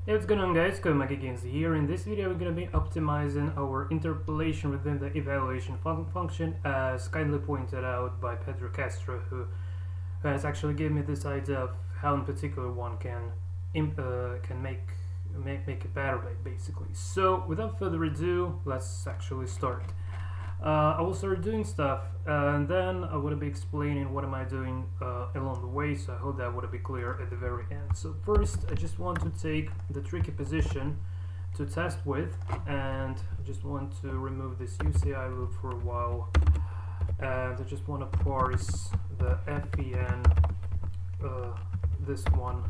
Hey, what's going on, guys? Gameface here. In this video we're going to be optimizing our interpolation within the evaluation function, as kindly pointed out by Pedro Castro, who has actually given me this idea of how in particular one can make it better, basically. So without further ado, let's actually start. I will start doing stuff, and then I would be explaining what am I doing along the way, so I hope that would be clear at the very end. So first, I just want to take the tricky position to test with, and I just want to remove this UCI loop for a while, and I just want to parse the FEN, this one,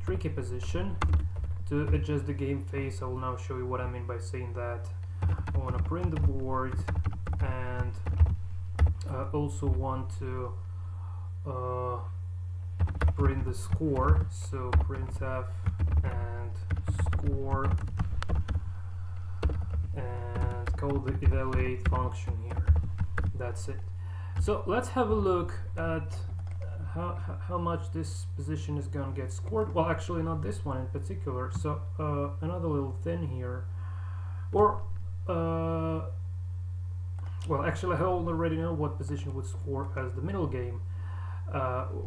tricky position, to adjust the game face. I will now show you what I mean by saying that. I want to print the board, and I also want to print the score, so printf and score, and call the evaluate function here. That's it. So let's have a look at how much this position is going to get scored. Well, actually not this one in particular, so another little thing here, or well, actually I already know what position would score as the middle game,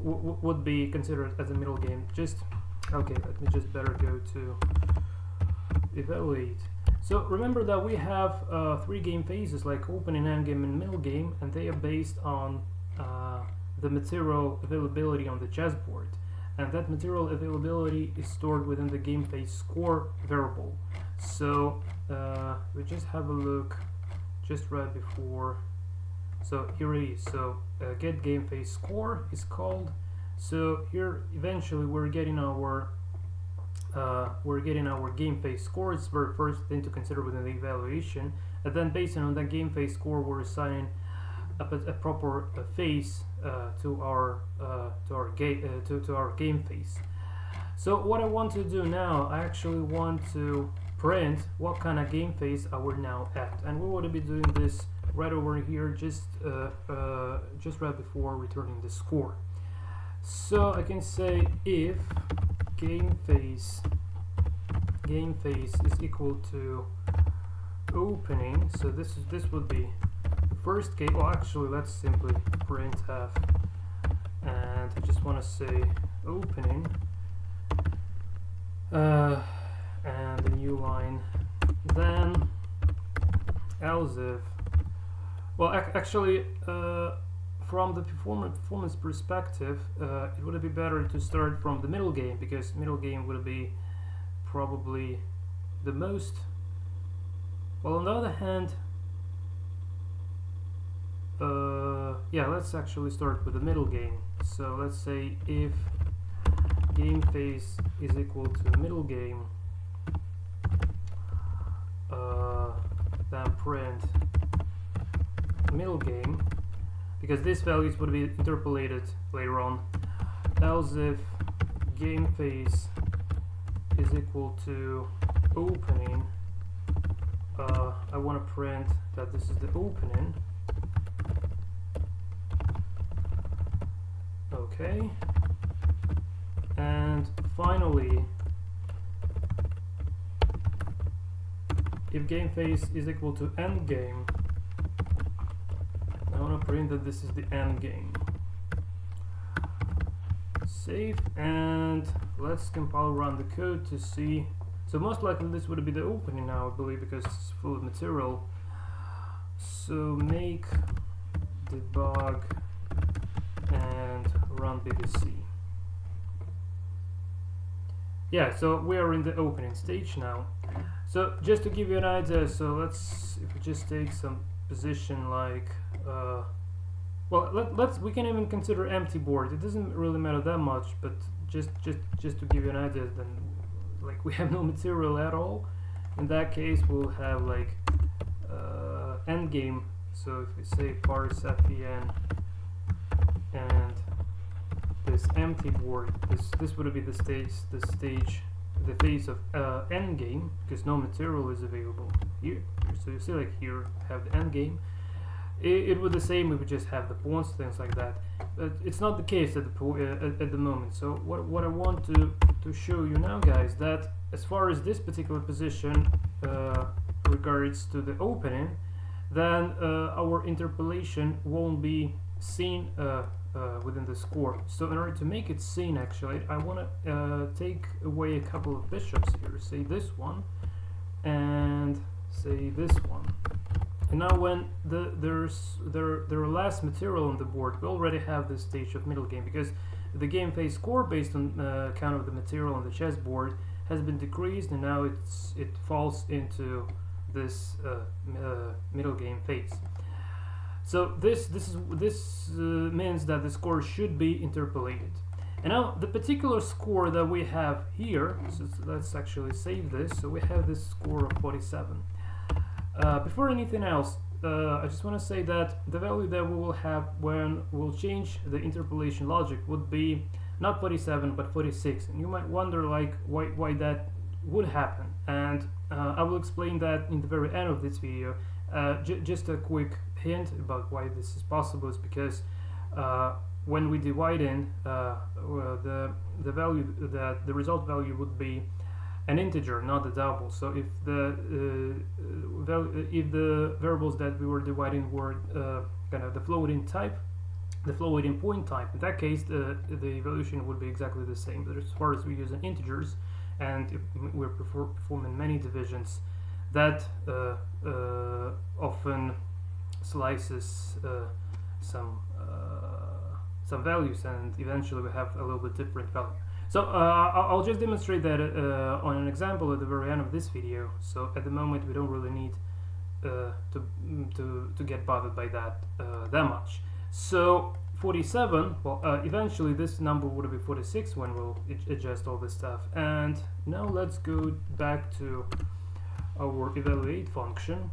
would be considered as a middle game. Just okay, let me just better go to evaluate. So remember that we have 3 game phases, like opening, endgame, and middle game, and they are based on the material availability on the chessboard, and that material availability is stored within the game phase score variable. So we just have a look just right before. So here it is. So get game phase score is called. So here eventually we're getting our game phase score. It's the very first thing to consider within the evaluation, and then based on that game phase score, we're assigning a proper phase to our game phase. So what I want to do now, I actually want to print what kind of game phase are we now at, and we want to be doing this right over here, just right before returning the score. So I can say if game phase is equal to opening, so this would be the first game. Well, actually let's simply printf, and I just want to say opening, and the new line, then else if, well, actually from the performance perspective, it would be better to start from the middle game, because middle game would be probably the most, well, on the other hand, yeah, let's actually start with the middle game. So let's say if game phase is equal to middle game, then print middle game, because these values would be interpolated later on. Else if game phase is equal to opening, I want to print that this is the opening. Okay, and finally, if game phase is equal to end game, I want to print that this is the end game. Save, and let's compile run the code to see. So most likely this would be the opening now, I believe, because it's full of material. So make debug and run BBC. Yeah, so we are in the opening stage now. So just to give you an idea, so let's, if we just take some position like, well, we can even consider empty board. It doesn't really matter that much, but just to give you an idea, then like we have no material at all. In that case, we'll have like end game. So if we say parse FEN and this empty board, this would be the phase of end game, because no material is available here. So you see, like here have the end game. It would the same, we would just have the pawns, things like that. But it's not the case at the moment. So what I want to show you now, guys, that as far as this particular position regards to the opening, then our interpolation won't be seen within the score. So in order to make it seen, actually, I want to take away a couple of bishops here. Say this one, and say this one. And now when there are less material on the board, we already have this stage of middle game, because the game phase score based on count of the material on the chessboard has been decreased, and now it falls into this middle game phase. So this means that the score should be interpolated. And now the particular score that we have here, so let's actually save this. So we have this score of 47. Before anything else, I just want to say that the value that we will have when we'll change the interpolation logic would be not 47 but 46. And you might wonder like why that would happen, and I will explain that in the very end of this video. Just a quick hint about why this is possible is because when we divide in the value, that the result value would be an integer, not a double. So if the variables that we were dividing were kind of the floating type, the floating point type, in that case the evaluation would be exactly the same. But as far as we're using integers and if we're performing many divisions, that often slices some values, and eventually we have a little bit different value. So I'll just demonstrate that on an example at the very end of this video. So at the moment we don't really need to get bothered by that that much. So 47, well, eventually this number would be 46 when we'll adjust all this stuff. And now let's go back to our evaluate function.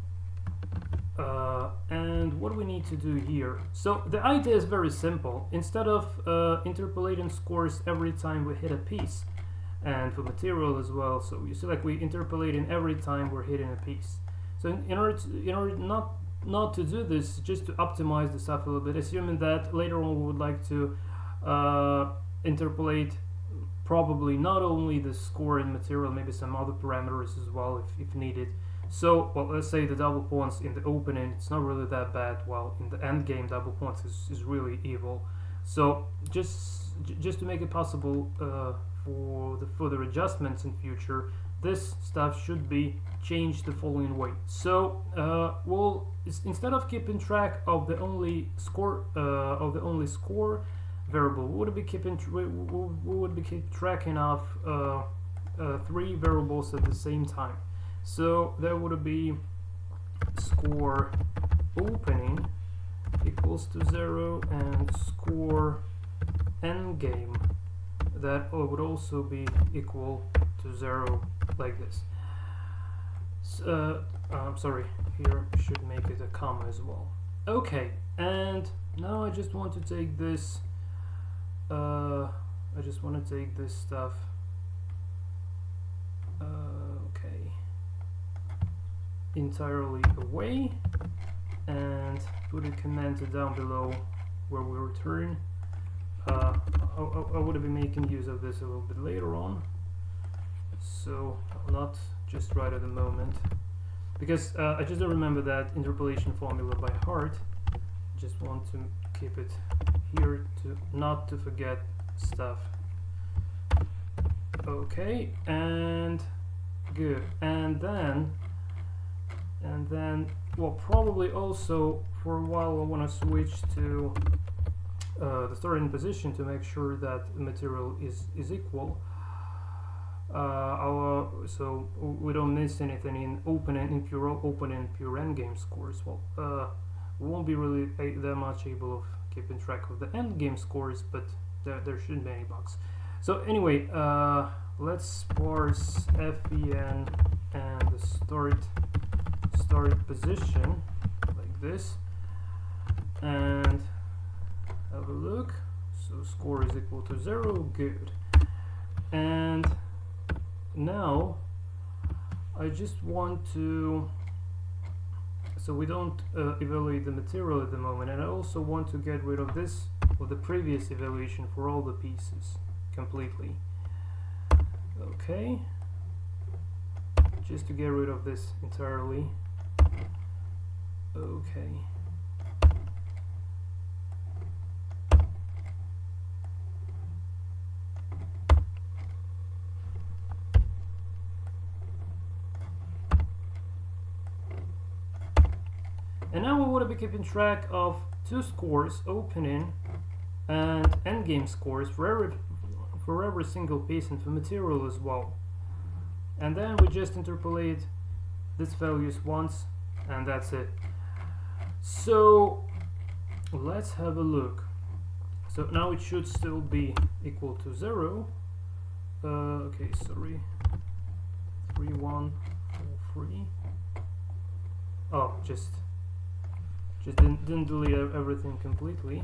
And what do we need to do here? So the idea is very simple. Instead of interpolating scores every time we hit a piece, and for material as well, so you see like we interpolating every time we're hitting a piece. So in order not to do this, just to optimize the stuff a little bit, assuming that later on we would like to interpolate probably not only the score in material, maybe some other parameters as well if needed. So, well, let's say the double pawns in the opening, it's not really that bad, while in the end game double pawns is really evil. So just to make it possible for the further adjustments in future, this stuff should be changed the following way. So instead of keeping track of the only score variable, we would be keeping tracking of 3 variables at the same time. So that would be score opening equals to 0 and score endgame, that would also be equal to 0, like this. I'm sorry, here I should make it a comma as well. Okay, and now I just want to take this stuff entirely away and put a comment down below where we return. I would be making use of this a little bit later on, so not just right at the moment, because I just don't remember that interpolation formula by heart. Just want to keep it here to not to forget stuff. Okay, and good. And then well, probably also for a while I want to switch to the starting position to make sure that the material is equal. So we don't miss anything in open and pure endgame scores. Well, we won't be really that much able of keeping track of the endgame scores, but there shouldn't be any bugs. So anyway, let's parse fen and the start position like this, and have a look. So score is equal to 0, good. And now I just want to, so we don't evaluate the material at the moment, and I also want to get rid of this, of the previous evaluation for all the pieces completely. Okay, just to get rid of this entirely. Okay. And now we want to be keeping track of two scores, opening and endgame scores for every single piece and for material as well. And then we just interpolate these values once, and that's it. So let's have a look. So now it should still be equal to 0. Okay, sorry. 3143. Oh, just didn't delete everything completely.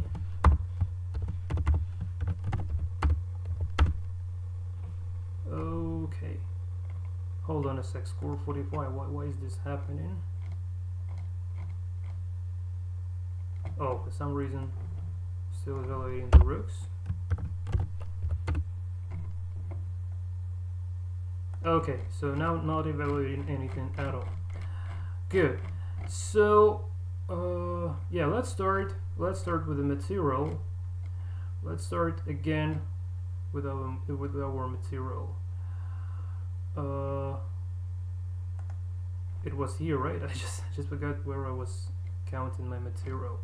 Okay. Hold on a sec, score 45. Why is this happening? Oh, for some reason, still evaluating the rooks. Okay, so now not evaluating anything at all. Good. So, yeah, let's start with the material. Let's start again with our material. It was here, right? I just forgot where I was counting my material.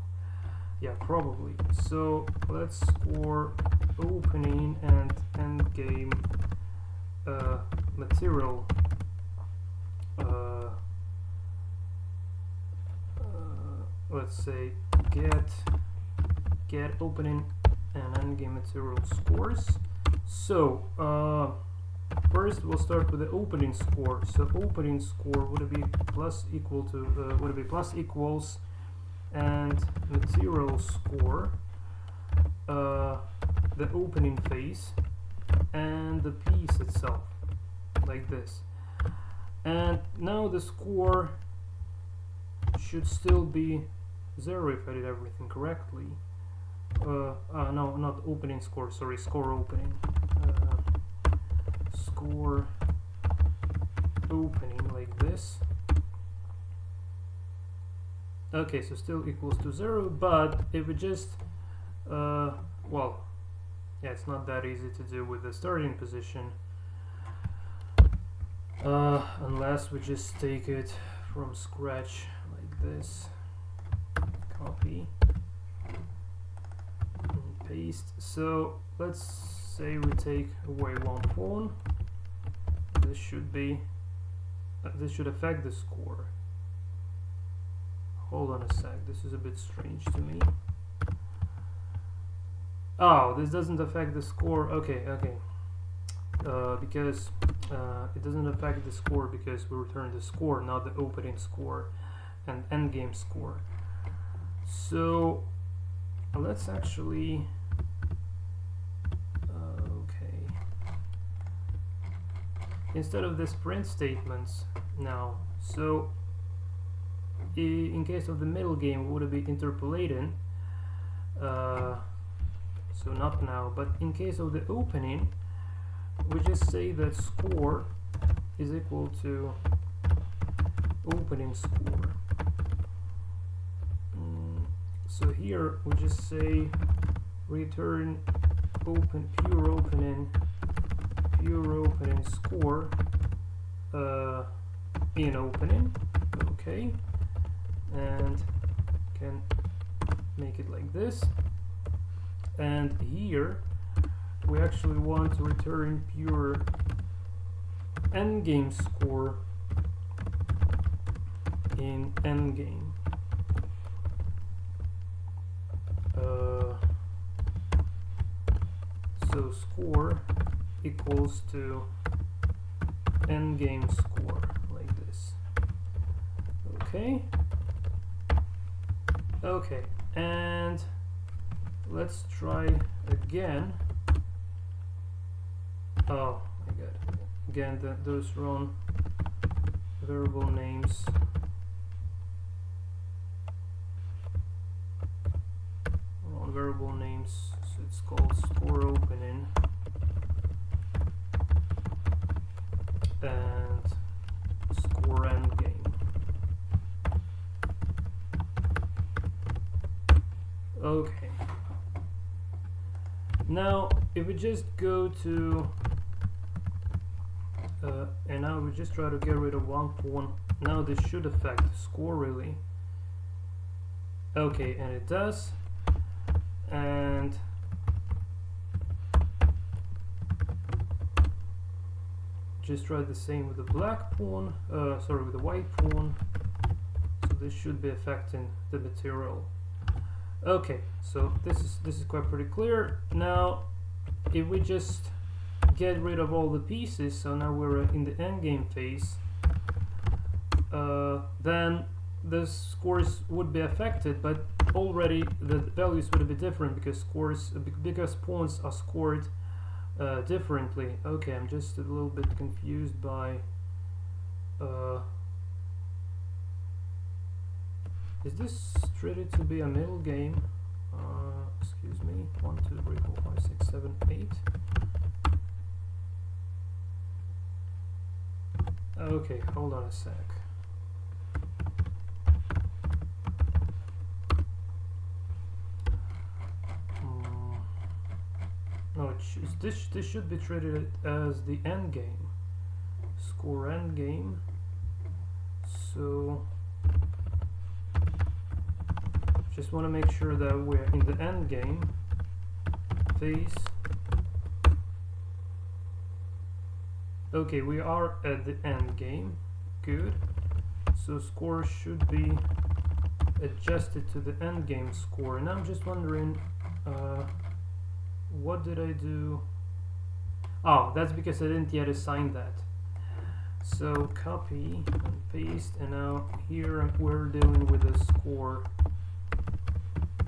Yeah, probably. So let's score opening and endgame material. Let's say get opening and endgame material scores. So first we'll start with the opening score. So opening score would be plus equals and material score, the opening face and the piece itself, like this. And now the score should still be 0 if I did everything correctly. No, not opening score, sorry, score opening. Score opening, like this. Okay, so still equals to 0, but if we just well, yeah, it's not that easy to do with the starting position, unless we just take it from scratch like this, copy and paste. So let's say we take away one pawn. This should affect the score. Hold on a sec, this is a bit strange to me. Oh, this doesn't affect the score. Okay. Because it doesn't affect the score because we return the score, not the opening score and endgame score. So let's actually instead of this print statements now, so in case of the middle game would be interpolating, so not now, but in case of the opening we just say that score is equal to opening score. So here we just say return pure opening score in opening. Okay, and can make it like this. And here we actually want to return pure endgame score in endgame. So score equals to endgame score, like this. Okay, and let's try again. Oh my god, again those wrong variable names. Wrong variable names, so it's called score opening and Okay. Now, if we just go to and now we just try to get rid of one pawn. Now this should affect the score really. Okay, and it does. And just try the same with the black pawn. Sorry, with the white pawn. So this should be affecting the material. Okay, so this is quite pretty clear. Now, if we just get rid of all the pieces, so now we're in the endgame phase, then the scores would be affected, but already the values would be different because pawns are scored differently. Okay, I'm just a little bit confused by is this treated to be a middle game? Excuse me. 1, 2, 3, 4, 5, 6, 7, 8. Okay, hold on a sec. No, this should be treated as the end game. Score end game. So just want to make sure that we're in the end game phase. Okay, we are at the end game. Good. So score should be adjusted to the end game score. And I'm just wondering, what did I do? Oh, that's because I didn't yet assign that. So copy and paste, and now here we're dealing with the score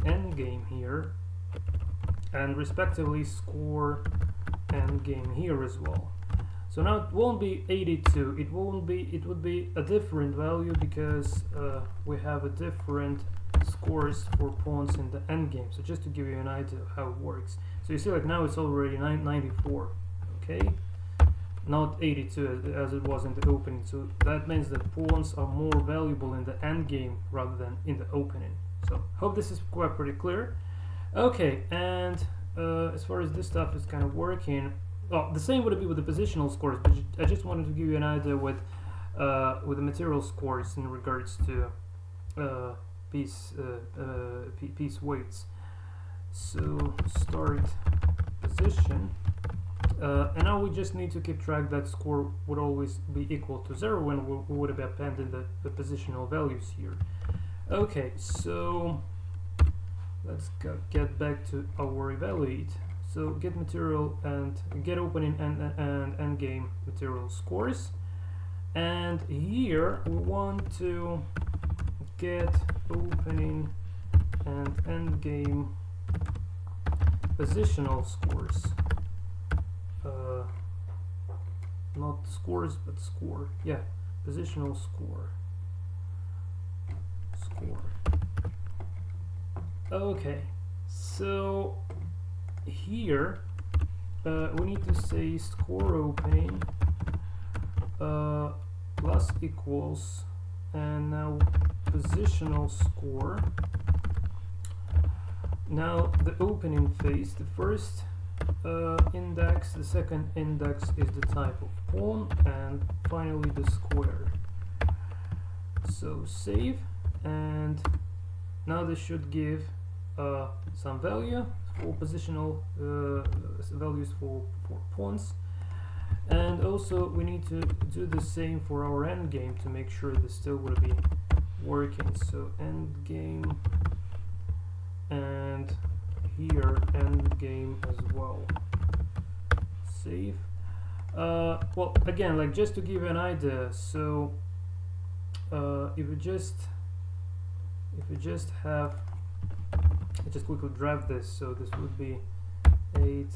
endgame here, and respectively score endgame here as well. So now it won't be 82. It would be a different value because we have a different scores for pawns in the endgame. So just to give you an idea of how it works. So you see, like now it's already 94. Okay, not 82 as it was in the opening. So that means that pawns are more valuable in the endgame rather than in the opening. So hope this is quite pretty clear. Okay, and as far as this stuff is kind of working, oh, the same would it be with the positional scores, but I just wanted to give you an idea with the material scores in regards to piece weights. So start position, and now we just need to keep track that score would always be equal to 0 when we would have appended the positional values here. Okay, so let's get back to our evaluate. So get material and get opening and end game material scores, and here we want to get opening and end game positional scores. Not scores, but score. Yeah, positional score. Okay, so here we need to say score opening plus equals, and now positional score. Now the opening phase, the first index, the second index is the type of pawn, and finally the square. So save, and now this should give some value for positional values for pawns, and also we need to do the same for our end game to make sure this still will be working. So end game, and here end game as well. Save. Well, again, like just to give you an idea, so if we just have, I just quickly draft this, so this would be 8,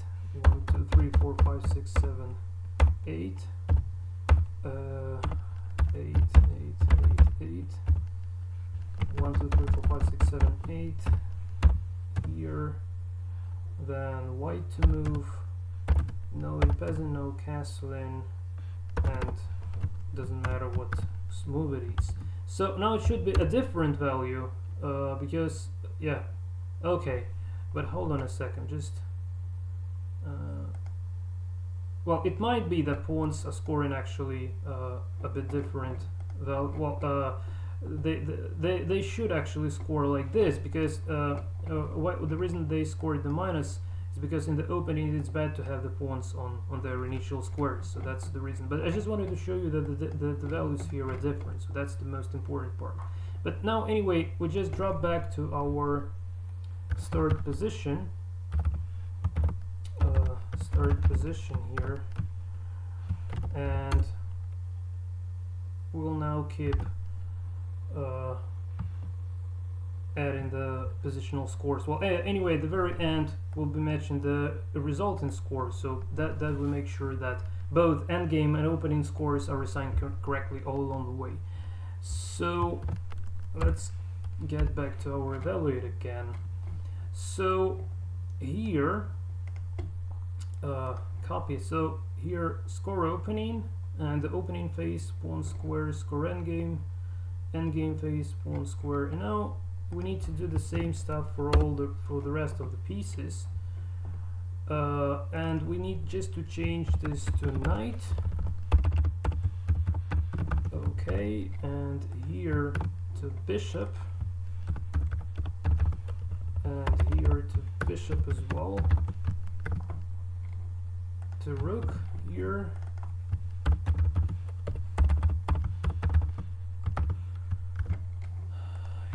1, 2, 3, 4, 5, 6, 7, 8, 8, 8, 8, 8, 1, 2, 3, 4, 5, 6, 7, 8 here, then white to move, no in peasant, no castling, and doesn't matter what move it is. So now it should be a different value because yeah, Okay, but hold on a second, just well, it might be that pawns are scoring actually a bit different. They should actually score like this, because the reason they scored the minus is because in the opening it's bad to have the pawns on their initial squares, so that's the reason. But I just wanted to show you that the values here are different, so that's the most important part. But now anyway, we just drop back to our start position here, and we'll now keep adding the positional scores. Well, anyway, at the very end we'll be matching the resultant scores, so that will make sure that both endgame and opening scores are assigned correctly all along the way. So let's get back to our evaluate again. So here copy, so here score opening, and the opening phase pawn square, score endgame phase pawn square, and now we need to do the same stuff for the rest of the pieces, and we need just to change this to knight. Okay, and here to bishop, and here to bishop as well, to rook here,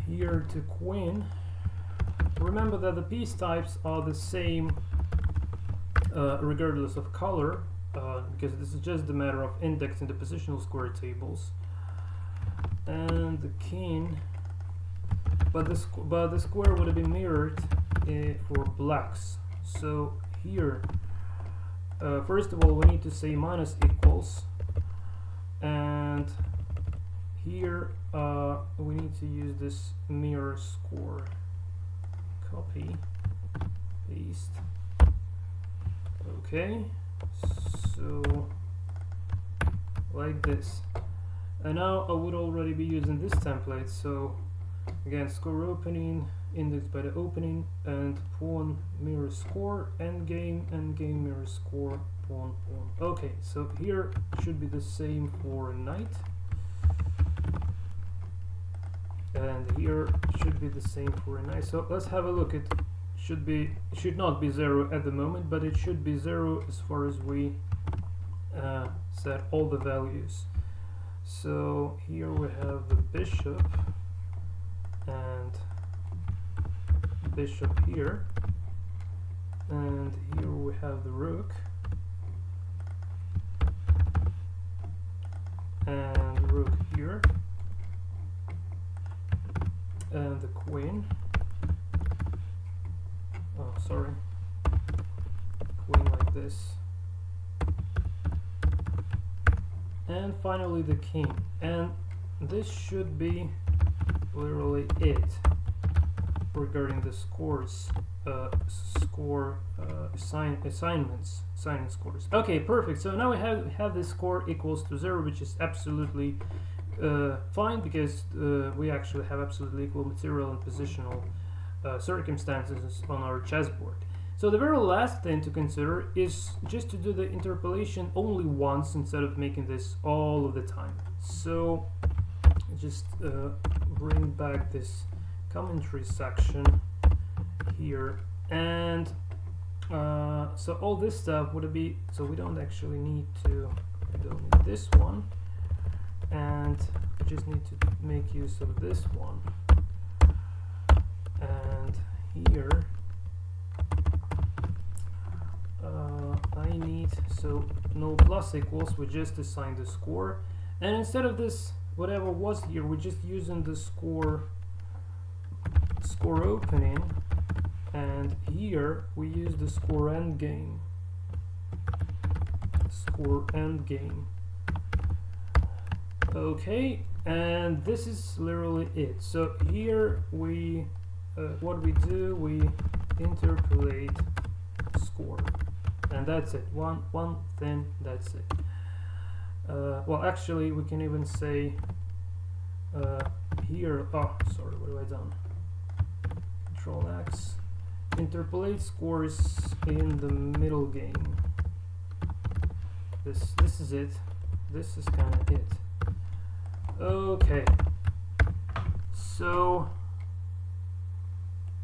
here to queen. Remember that the piece types are the same regardless of color, because this is just a matter of indexing the positional square tables. And the king, but the square would have been mirrored for blacks. So here, first of all, we need to say minus equals, and here we need to use this mirror score. Copy, paste. Okay, so like this. And now I would already be using this template, so again, score opening, indexed by the opening, and pawn mirror score, endgame mirror score, pawn. Okay, so here should be the same for knight, and here should be the same for a knight. So let's have a look. It should not be 0 at the moment, but it should be 0 as far as we set all the values. So here we have the bishop and bishop here, and here we have the rook and rook here, and the queen. Oh, sorry, queen like this. And finally the king, and this should be literally it regarding the scores, assigning scores. Okay, perfect. So now we have this score equals to 0, which is absolutely fine, because we actually have absolutely equal material and positional circumstances on our chessboard. So the very last thing to consider is just to do the interpolation only once instead of making this all of the time. So just bring back this commentary section here, and so all this stuff would be, so we don't actually need this one, and we just need to make use of this one, and here I need, so no plus equals, we just assign the score, and instead of this whatever was here, we're just using the score opening, and here we use the score endgame. Okay, and this is literally it. So here we what we do, we interpolate score, and that's it. One thing, that's it. Well, actually we can even say here, oh sorry, what have I done? Control X, interpolate scores in the middle game. This is it. This is kind of it. Okay. So,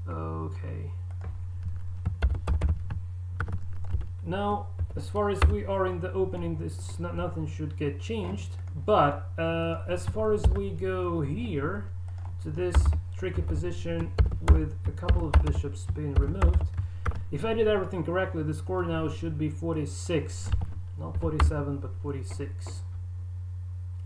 okay. Now, as far as we are in the opening, this nothing should get changed. But as far as we go here to this tricky position with a couple of bishops being removed, if I did everything correctly, the score now should be 46, not 47, but 46.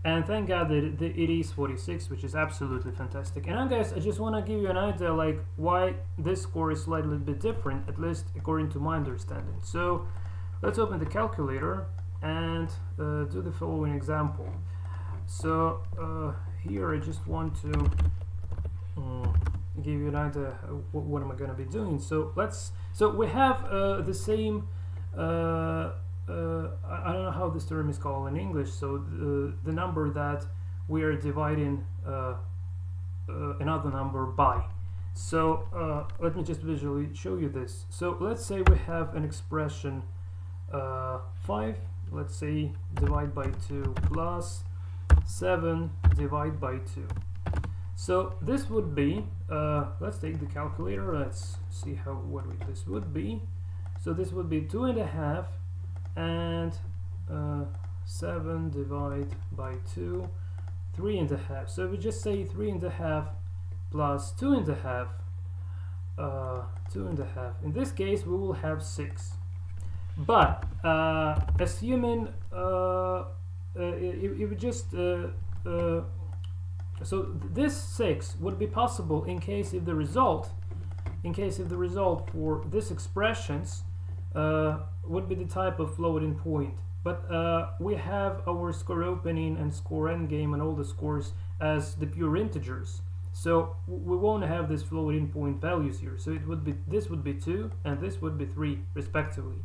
And thank God that it is 46, which is absolutely fantastic. And now, guys, I just want to give you an idea like why this score is slightly bit different, at least according to my understanding. So let's open the calculator and do the following example. So here I just want to give you an idea what am I going to be doing. So we have the same I don't know how this term is called in English. So the number that we are dividing another number by. So let me just visually show you this. So let's say we have an expression 5, let's say divide by 2 plus 7 divide by 2. So this would be, let's take the calculator, let's see what this would be. So this would be 2.5 and 7 divided by 2, 3.5. So we just say 3.5 plus 2.5, 2.5. In this case, we will have 6. But assuming if we just so this 6 would be possible in case if the result for this expressions would be the type of floating point. But we have our score opening and score endgame and all the scores as the pure integers. So we won't have this floating point values here. So it would be, this would be 2 and this would be 3 respectively,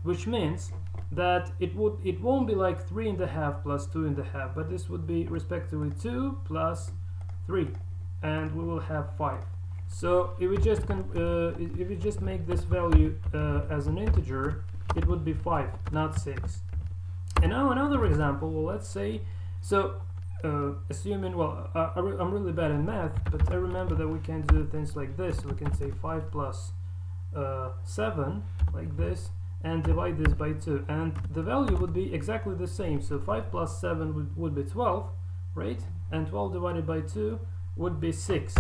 which means that it won't be like 3.5 plus 2.5, but this would be respectively 2 plus 3, and we will have 5. So if we just make this value as an integer, it would be 5, not 6. And now another example. Well, let's say, so assuming, well, I'm really bad in math, but I remember that we can do things like this. We can say 5 plus 7 like this, and divide this by 2, and the value would be exactly the same. So 5 plus 7 would be 12, right? And 12 divided by 2 would be 6.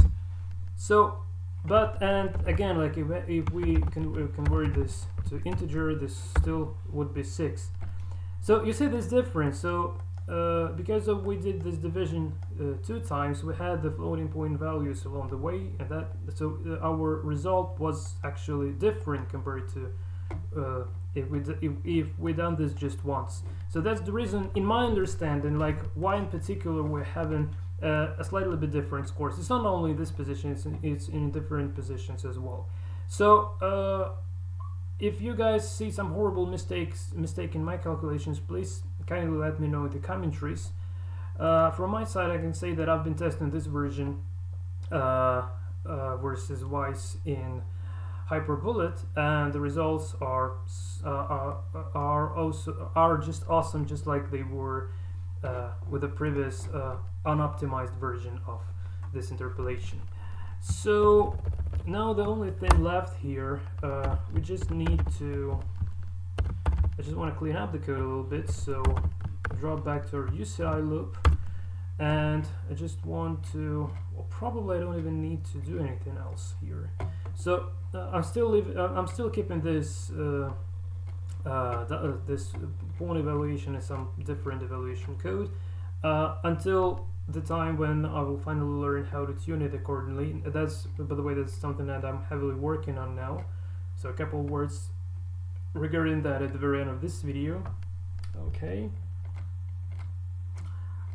So, but, and again, like if we convert this to integer, this still would be 6. So you see this difference. So because we did this division 2 times, we had the floating point values along the way, and that, so our result was actually different compared to if we done this just once. So that's the reason, in my understanding, like why in particular we're having a slightly bit different scores. It's not only this position, it's in different positions as well. So if you guys see some horrible mistake in my calculations, please kindly let me know in the commentaries. From my side, I can say that I've been testing this version versus Wise in Hyperbullet, and the results are just awesome, just like they were with the previous unoptimized version of this interpolation. So now the only thing left here, we just need to, I just want to clean up the code a little bit. So drop back to our UCI loop, and I just want to, well, probably I don't even need to do anything else here. So I'm still keeping this this point evaluation and some different evaluation code until the time when I will finally learn how to tune it accordingly. That's, by the way, that's something that I'm heavily working on now. So a couple of words regarding that at the very end of this video. Okay.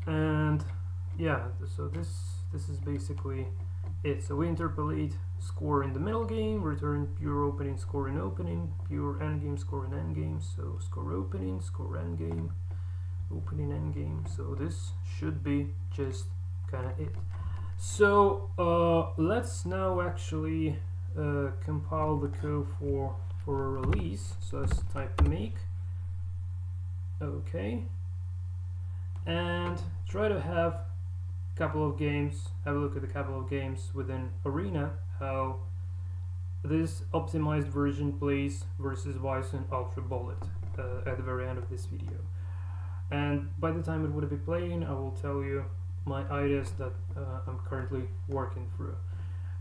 And yeah, so this is basically it. So we interpolate score in the middle game, return pure opening score in opening, pure endgame score in endgame. So score opening, score endgame, opening endgame. So this should be just kind of it. So let's now actually compile the code for a release. So let's type make. Okay, and try to have a couple of games. Have a look at a couple of games within Arena. How this optimized version plays versus Vice and Ultra Bullet at the very end of this video. And by the time it would be playing, I will tell you my ideas that I'm currently working through.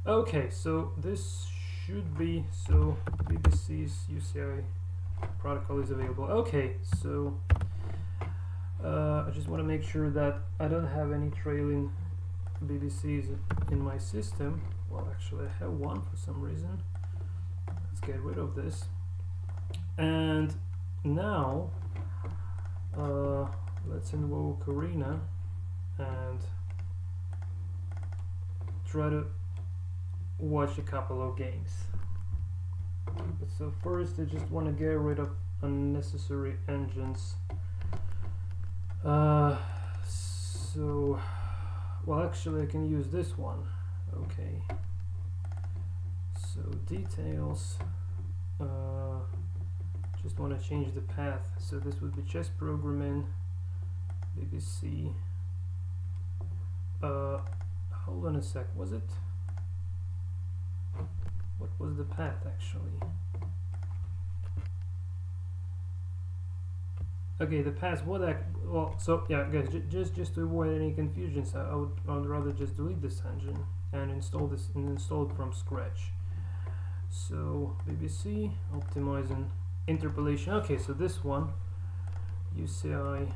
Okay, so this should be, so BBC's UCI protocol is available. Okay, so I just want to make sure that I don't have any trailing BBCs in my system. Well, actually I have one for some reason. Let's get rid of this. And now let's invoke Arena and try to watch a couple of games. So first I just want to get rid of unnecessary engines. So, well, actually I can use this one. Okay, so details, just want to change the path, so this would be chess programming BBC. Hold on a sec, was it, what was the path actually? Okay, the path, what I, well, so yeah guys, just to avoid any confusions, I would rather just delete this engine and install this and install it from scratch. So BBC optimizing interpolation. Okay, so this one UCI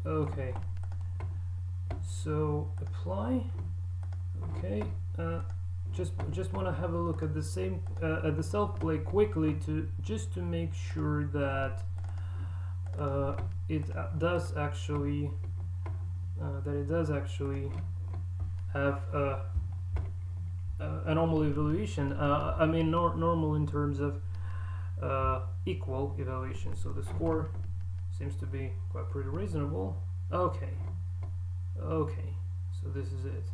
okay, so apply. Okay, just want to have a look at the same at the self play quickly to just to make sure that it does actually have a normal evaluation. I mean normal in terms of equal evaluation. So the score seems to be quite pretty reasonable. Okay, so this is it.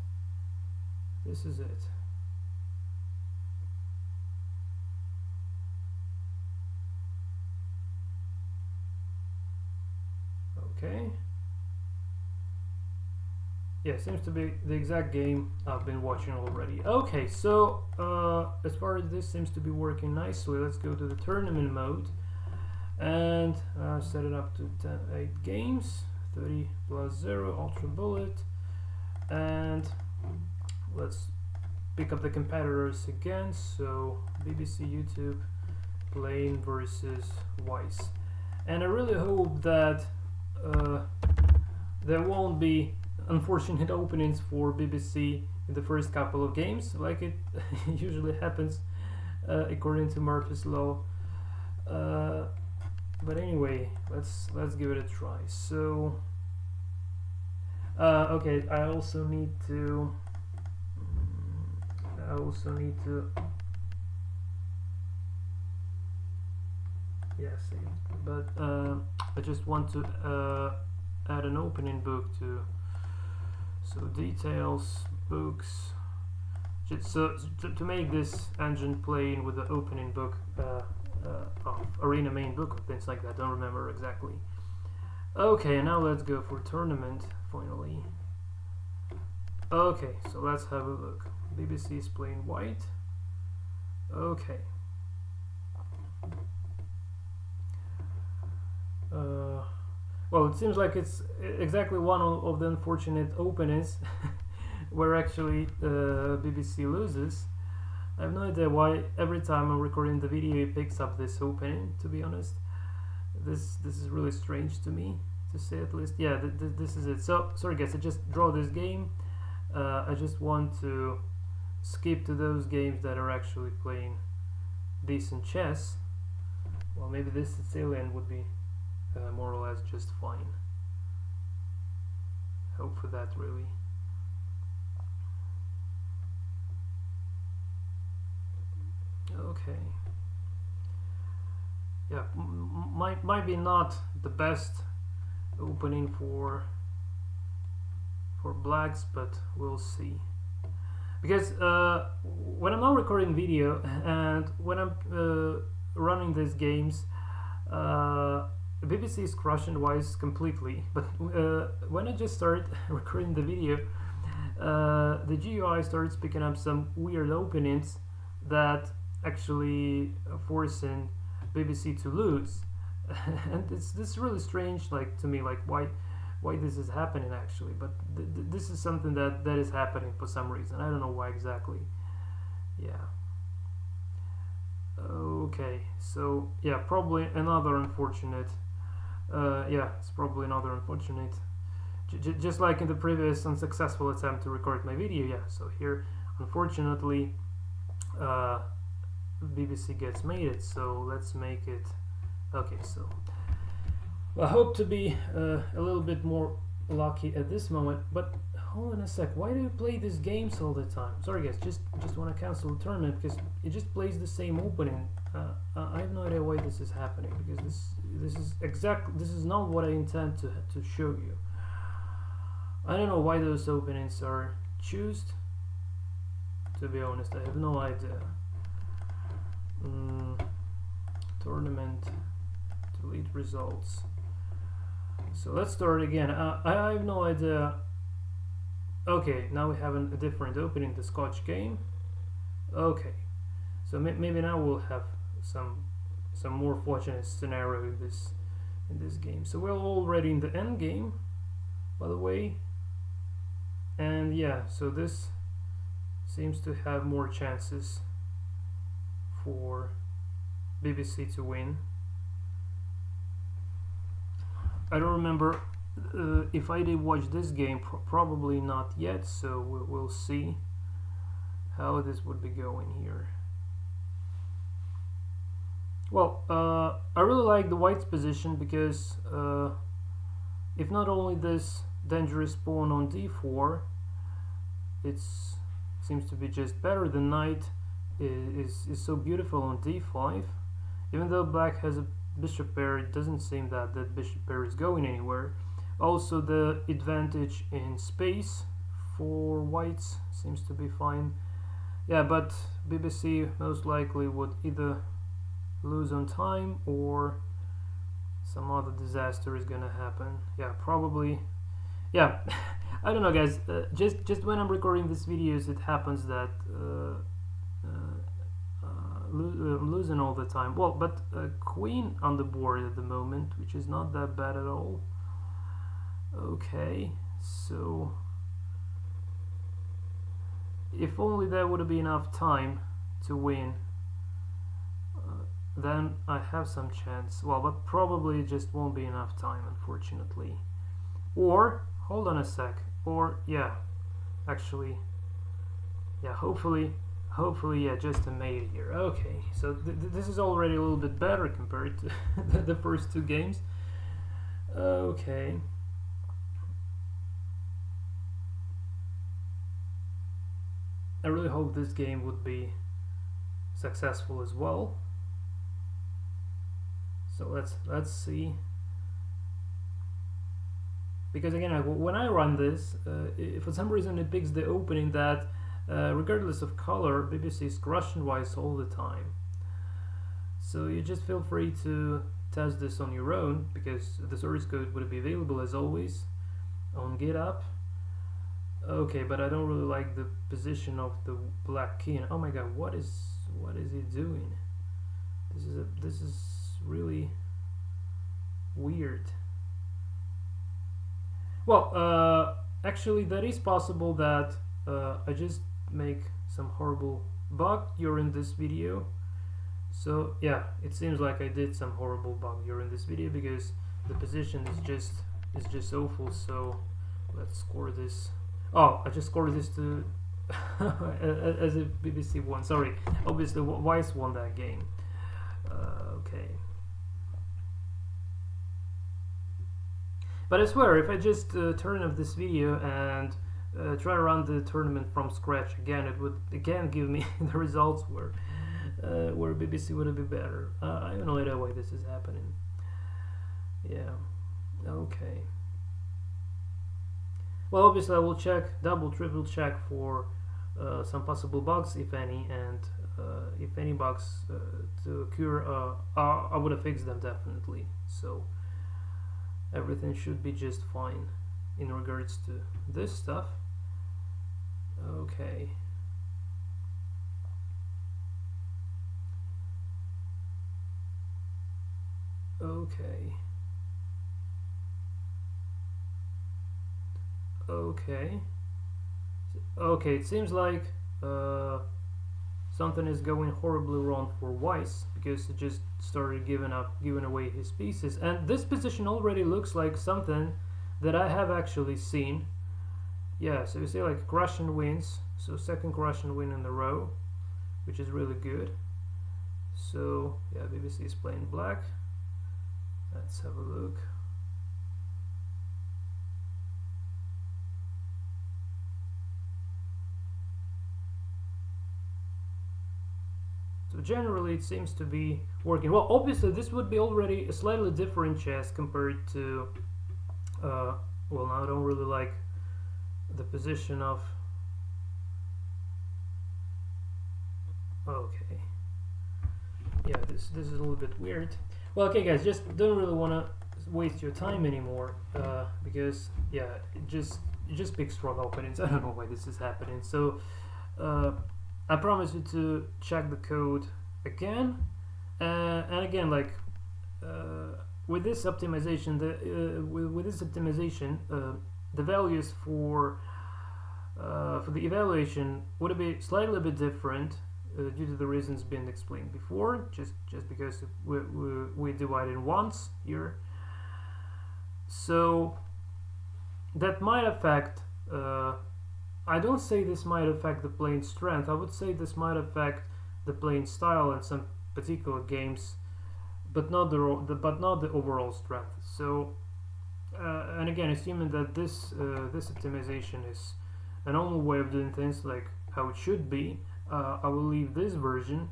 Okay. Yeah, seems to be the exact game I've been watching already. Okay, so as far as this seems to be working nicely, let's go to the tournament mode and set it up to 8 games, 30 plus 0, Ultra Bullet, and let's pick up the competitors again. So BBC YouTube playing versus Vice, and I really hope that there won't be unfortunate openings for BBC in the first couple of games, like it usually happens according to Murphy's Law. But anyway, let's give it a try. So okay, I also need to yeah, save, but I just want to add an opening book to, so details, books, just so to make this engine playing with the opening book of Arena main book or things like that. Don't remember exactly. Okay, now let's go for tournament finally. Okay, so let's have a look. BBC is playing white. Okay. Well, it seems like it's exactly one of the unfortunate openings where actually BBC loses. I have no idea why every time I'm recording the video it picks up this opening, to be honest. This is really strange to me, to say at least. Yeah, this is it. So, sorry guys, I just draw this game. I just want to skip to those games that are actually playing decent chess. Well, maybe this Sicilian would be more or less just fine. Hope for that, really. Okay. yeah, might be not the best opening for blacks, but we'll see. Because when I'm not recording video and when I'm running these games, BBC is crushing wise completely. But when I just start recording the video, the GUI starts picking up some weird openings that actually forcing BBC to lose. And this really strange, like, to me, like why this is happening actually, but this is something that is happening for some reason. I don't know why exactly. Yeah. Okay, so yeah, probably another unfortunate. Yeah, it's probably another unfortunate. Just like in the previous unsuccessful attempt to record my video. Yeah, so here, unfortunately, BBC gets made it. So let's make it. Okay, so I hope to be a little bit more lucky at this moment, but hold on a sec, why do you play these games all the time? Sorry guys, just want to cancel the tournament because it just plays the same opening. I have no idea why this is happening, because this is not what I intend to show you. I don't know why those openings are chosen. To be honest, I have no idea. Tournament, delete results. So let's start again. I have no idea. Okay, now we have a different opening, the Scotch game. Okay, so maybe now we'll have some more fortunate scenario in this game. So we're already in the end game, by the way, and yeah, so this seems to have more chances for BBC to win. I don't remember if I did watch this game, probably not yet, so we'll see how this would be going here. Well, I really like the white's position because if not only this dangerous pawn on d4, it seems to be just better. The knight is so beautiful on d5. Even though black has a bishop pair, it doesn't seem that bishop pair is going anywhere. Also, the advantage in space for whites seems to be fine. Yeah, but BBC most likely would either lose on time or some other disaster is gonna happen. Yeah, probably. Yeah, I don't know, guys. Just when I'm recording these videos, it happens that I'm losing all the time. Well, but queen on the board at the moment, which is not that bad at all. Okay, so if only there would be enough time to win, then I have some chance. Well, but probably it just won't be enough time, unfortunately. Or hold on a sec. Or yeah, actually, yeah, hopefully, yeah, just a mate here. Okay, so this is already a little bit better compared to the first two games. Okay. I really hope this game would be successful as well. So let's see. Because again, when I run this, if for some reason it picks the opening that, regardless of color, BBC is crushing wise all the time. So you just feel free to test this on your own, because the source code would be available as always on GitHub. Okay, but I don't really like the position of the black king. Oh my god, what is he doing? This is really weird. Well, actually that is possible that I just make some horrible bug during this video. So yeah, it seems like I did some horrible bug during this video, because the position is just awful. So let's score this. Oh, I just scored this to as if BBC won. Sorry, obviously Weiss won that game. Okay. But I swear, if I just turn off this video and try to run the tournament from scratch again, it would again give me the results were where BBC would be better. I have no idea why this is happening. Yeah, okay. Well, obviously I will check, double, triple check for some possible bugs, if any, and if any bugs to occur, I would have fixed them definitely. So everything should be just fine in regards to this stuff. Okay. Okay. Okay. Okay, it seems like something is going horribly wrong for Weiss, because he just started giving away his pieces, and this position already looks like something that I have actually seen. Yeah, so you see like Russian wins, so second Russian win in a row, which is really good. So yeah, BBC is playing black. Let's have a look. So generally it seems to be working well. Obviously this would be already a slightly different chess compared to well, now I don't really like the position of, okay, yeah, this is a little bit weird. Well, okay guys, just don't really want to waste your time anymore, because yeah, it just picks strong openings. I don't know why this is happening. So I promise you to check the code again, and again, like with this optimization, the values for the evaluation would be slightly bit different due to the reasons being explained before, just because we divided once here. So that might affect, I don't say this might affect the playing strength, I would say this might affect the playing style in some particular games, but not the overall strength. So and again, assuming that this optimization is a normal way of doing things, like how it should be, I will leave this version,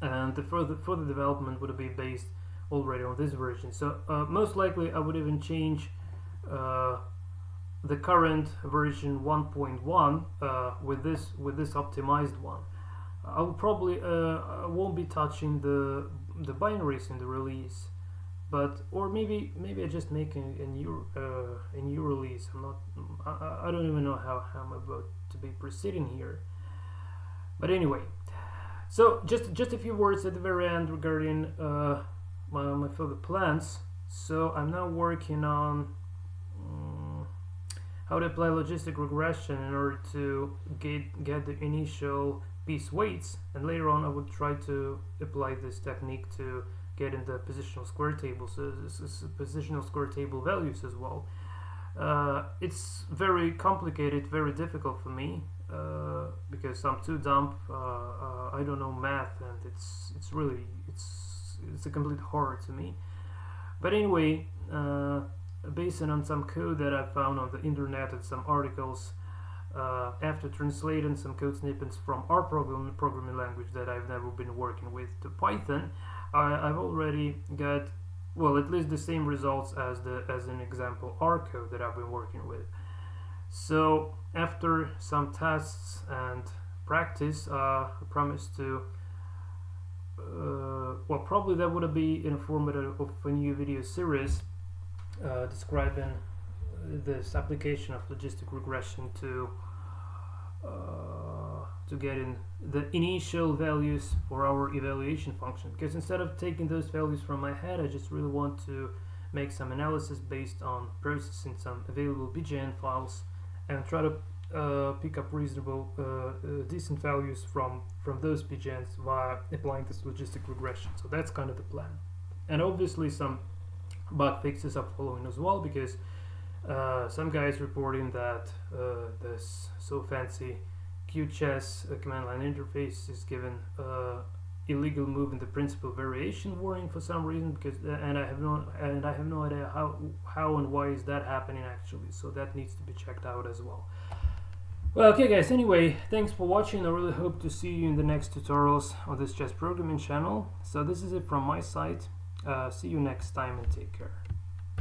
and the further development would be based already on this version. So most likely I would even change the current version 1.1 with this optimized one. I will probably won't be touching the binaries in the release, but or maybe I just make a new release. I don't even know how I'm about to be proceeding here. But anyway, so just a few words at the very end regarding my further plans. So I'm now working on how to apply logistic regression in order to get the initial piece weights, and later on I would try to apply this technique to get in the positional square table, so this is positional square table values as well. It's very complicated, very difficult for me, because I'm too dumb. I don't know math, and it's a complete horror to me. But anyway, based on some code that I found on the internet and some articles, after translating some code snippets from our programming language that I've never been working with to Python, I've already got, well, at least the same results as an example R code that I've been working with. So after some tests and practice, I promise to well, probably that would be in format of a new video series describing this application of logistic regression to get in the initial values for our evaluation function, because instead of taking those values from my head, I just really want to make some analysis based on processing some available BGN files and try to pick up reasonable decent values from those BGNs via applying this logistic regression. So that's kind of the plan, and obviously some bug fixes are following as well, because some guys reporting that this so fancy QChess command line interface is given illegal move in the principal variation warning for some reason, because and I have no idea how and why is that happening actually. So that needs to be checked out as well. Well, okay guys, anyway, thanks for watching. I really hope to see you in the next tutorials on this chess programming channel. So this is it from my side. See you next time and take care.